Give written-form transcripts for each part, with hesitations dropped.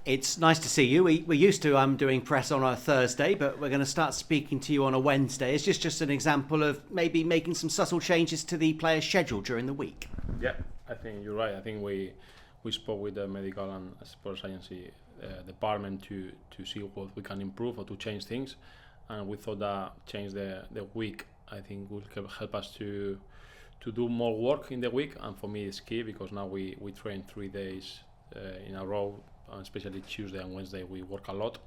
It's nice to see you. We're used to doing press on a Thursday, but we're going to start speaking to you on a Wednesday. Is this just an example of maybe making some subtle changes to the players' schedule during the week? Yeah, I think you're right. I think we spoke with the medical and sports science department to see what we can improve or to change things, and we thought that change the week, I think, will help us to do more work in the week. And for me, it's key because now we train 3 days in a row, and especially Tuesday and Wednesday we work a lot,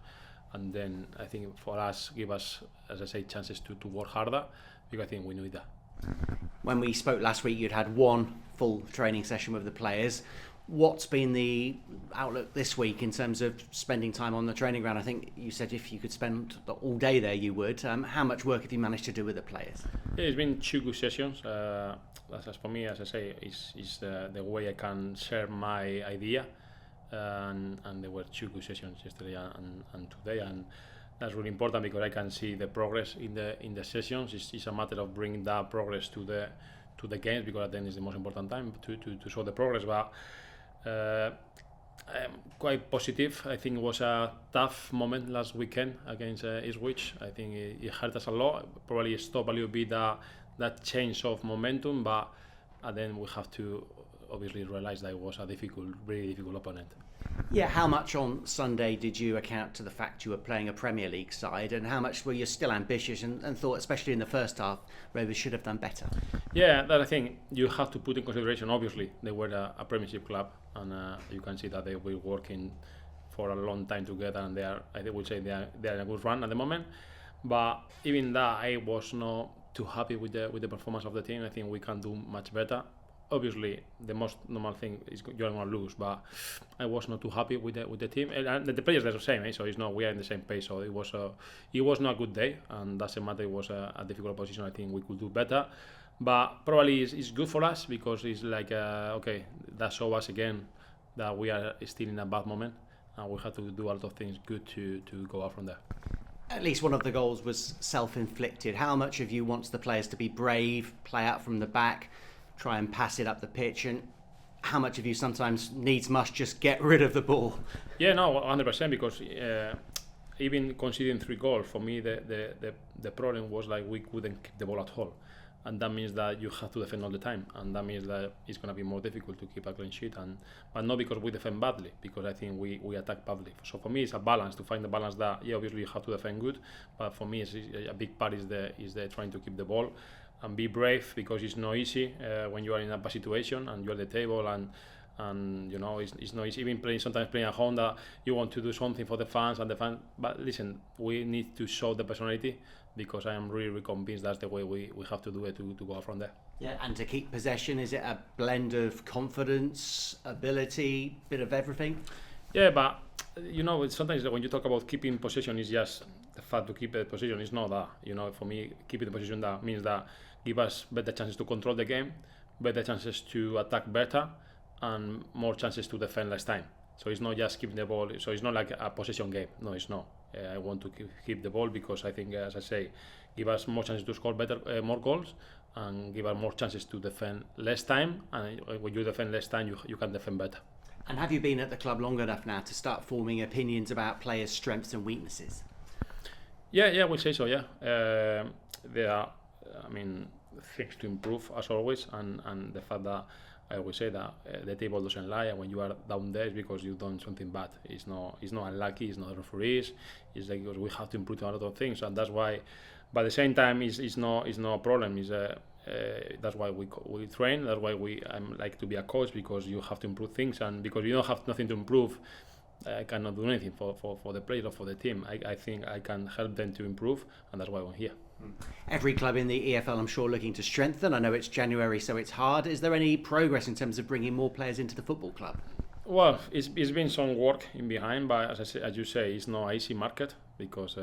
and then I think for us give us, as I say, chances to work harder, because I think we need that. When we spoke last week, you'd had one full training session with the players. What's been the outlook this week in terms of spending time on the training ground? I think you said if you could spend all day there, you would. How much work have you managed to do with the players? Yeah, it's been 2 good sessions. As for me, as I say, is the way I can share my idea, and there were 2 good sessions yesterday and today, and that's really important because I can see the progress in the sessions. It's a matter of bringing that progress to the games, because then is the most important time to show the progress. But I'm quite positive. I think it was a tough moment last weekend against Ipswich. I think it hurt us a lot. Probably stopped a little bit that change of momentum, but then we have to obviously realize that it was a really difficult opponent. Yeah, how much on Sunday did you account to the fact you were playing a Premier League side, and how much were you still ambitious and thought, especially in the first half, Rovers should have done better? Yeah, that I think you have to put in consideration. Obviously, they were a Premiership club, and you can see that they were working for a long time together, and I would say they are in a good run at the moment. But even that, I was not too happy with the performance of the team. I think we can do much better. Obviously, the most normal thing is you're going to lose, but I was not too happy with the team, and the players are the same. So it's not we are in the same pace. So it was not a good day, and doesn't matter. It was a difficult position. I think we could do better, but probably it's good for us because it's like okay, that shows us again that we are still in a bad moment, and we have to do a lot of things good to go out from there. At least one of the goals was self-inflicted. How much of you wants the players to be brave, play out from the back, try and pass it up the pitch, and how much of you sometimes must just get rid of the ball? Yeah, no, 100%, because even conceding 3 goals, for me the problem was like we couldn't keep the ball at all, and that means that you have to defend all the time, and that means that it's going to be more difficult to keep a clean sheet, but not because we defend badly, because I think we attack badly. So for me it's a balance, to find the balance that, yeah, obviously you have to defend good, but for me it's a big part is the trying to keep the ball and be brave, because it's not easy when you are in a bad situation and you're at the table, and you know it's not easy. Even sometimes playing at home, that you want to do something for the fans, but listen, we need to show the personality, because I am really convinced that's the way we have to do it to go out from there. Yeah, and to keep possession, is it a blend of confidence, ability, bit of everything? Yeah, but you know, sometimes when you talk about keeping possession, is just the fact to keep the possession. It's not that. You know, for me, keeping the possession, that means that give us better chances to control the game, better chances to attack better, and more chances to defend less time. So it's not just keeping the ball. So it's not like a possession game. No, it's not. I want to keep the ball, because I think, as I say, give us more chances to score more goals, and give us more chances to defend less time. And when you defend less time, you can defend better. And have you been at the club long enough now to start forming opinions about players' strengths and weaknesses? Yeah, we'll say so. Yeah, there are, things to improve as always, and the fact that I always say that the table doesn't lie, and when you are down there, it's because you've done something bad. It's not unlucky. It's not the referees. It's like, because we have to improve a lot of things, and that's why. But at the same time, it's not a problem. That's why we train. That's why I'm like to be a coach, because you have to improve things, and because you don't have nothing to improve, I cannot do anything for the players or for the team. I think I can help them to improve, and that's why I'm here. Every club in the EFL, I'm sure, looking to strengthen. I know it's January, so it's hard. Is there any progress in terms of bringing more players into the football club? Well, it's been some work in behind, but as you say, it's not an easy market, because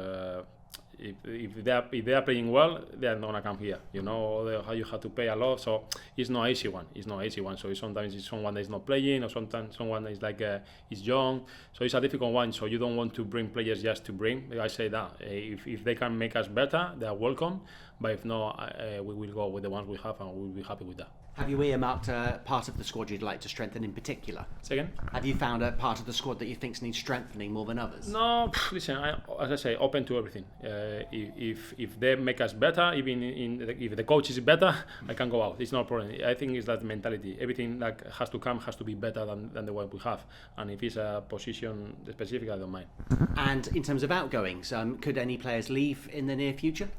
if they are playing well, they are not gonna come here. You know how you have to pay a lot, so it's not an easy one. So sometimes it's someone that is not playing, or sometimes someone that is like is young. So it's a difficult one. So you don't want to bring players just to bring. I say that if they can make us better, they are welcome. But if not, we will go with the ones we have, and we'll be happy with that. Have you earmarked a part of the squad you'd like to strengthen in particular? Second. Have you found a part of the squad that you think needs strengthening more than others? No, listen. As I say, open to everything. If they make us better, even if the coach is better, I can go out. It's no problem. I think it's that mentality. Everything that has to come has to be better than the one we have. And if it's a position specific, I don't mind. And in terms of outgoings, could any players leave in the near future?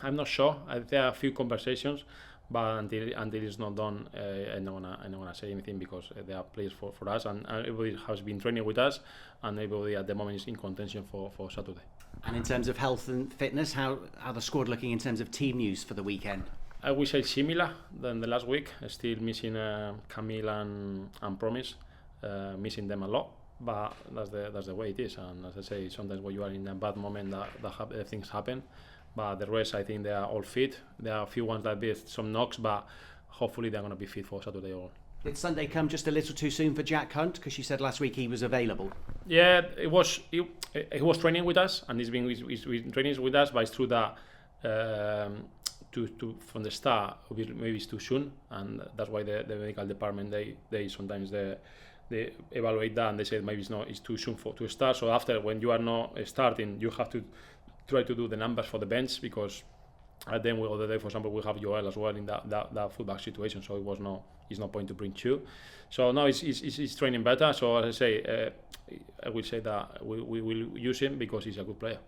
I'm not sure. There are a few conversations, but until it's not done, I'm not gonna say anything because they are players for us, and everybody has been training with us, and everybody at the moment is in contention for Saturday. And in terms of health and fitness, how the squad looking in terms of team news for the weekend? I would say similar than the last week. Still missing Camille and Promise, missing them a lot. But that's the way it is, and as I say, sometimes when you are in a bad moment, that things happen. But the rest, I think they are all fit. There are a few ones that did some knocks, but hopefully they're going to be fit for Saturday. Did Sunday come just a little too soon for Jack Hunt? Because you said last week he was available. Yeah, it was. He was training with us, and he's been training with us. But it's true that from the start, maybe it's too soon, and that's why the medical department they sometimes they evaluate that and they say maybe it's too soon to start. So after, when you are not starting, you have to try to do the numbers for the bench, because at the end of the day, for example, we have Joel as well in that fullback situation. So it's no point to bring two. So now he's training better. So as I say, I will say that we will use him because he's a good player.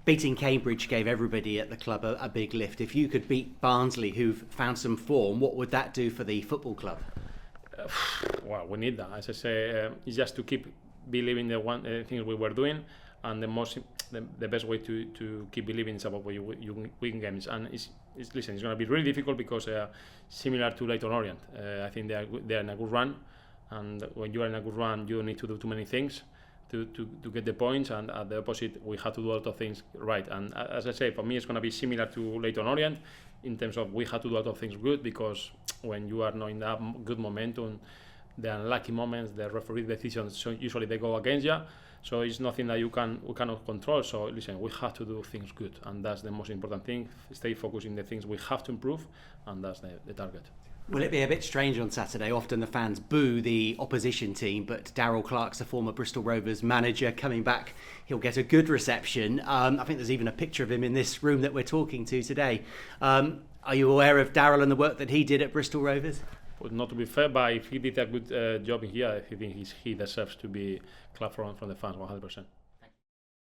Beating Cambridge gave everybody at the club a big lift. If you could beat Barnsley, who've found some form, what would that do for the football club? Well, we need that. As I say, it's just to keep believing the things we were doing, and the best way to keep believing is about you win games. And it's going to be really difficult because similar to Leyton Orient, I think they're in a good run, and when you are in a good run, you don't need to do too many things to get the points. And at the opposite, we have to do a lot of things right. And as I say, for me, it's going to be similar to Leyton Orient in terms of we have to do a lot of things good, because when you are not in that good momentum, the unlucky moments, the referee decisions, so usually they go against you. So it's nothing that we cannot control. So listen, we have to do things good, and that's the most important thing. Stay focused in the things we have to improve, and that's the target. Will it be a bit strange on Saturday? Often the fans boo the opposition team, but Darryl Clark's the former Bristol Rovers manager coming back. He'll get a good reception. I think there's even a picture of him in this room that we're talking to today. Are you aware of Darryl and the work that he did at Bristol Rovers? Well, not to be fair, but if he did a good job in here, I think he deserves to be clapped from the fans 100%.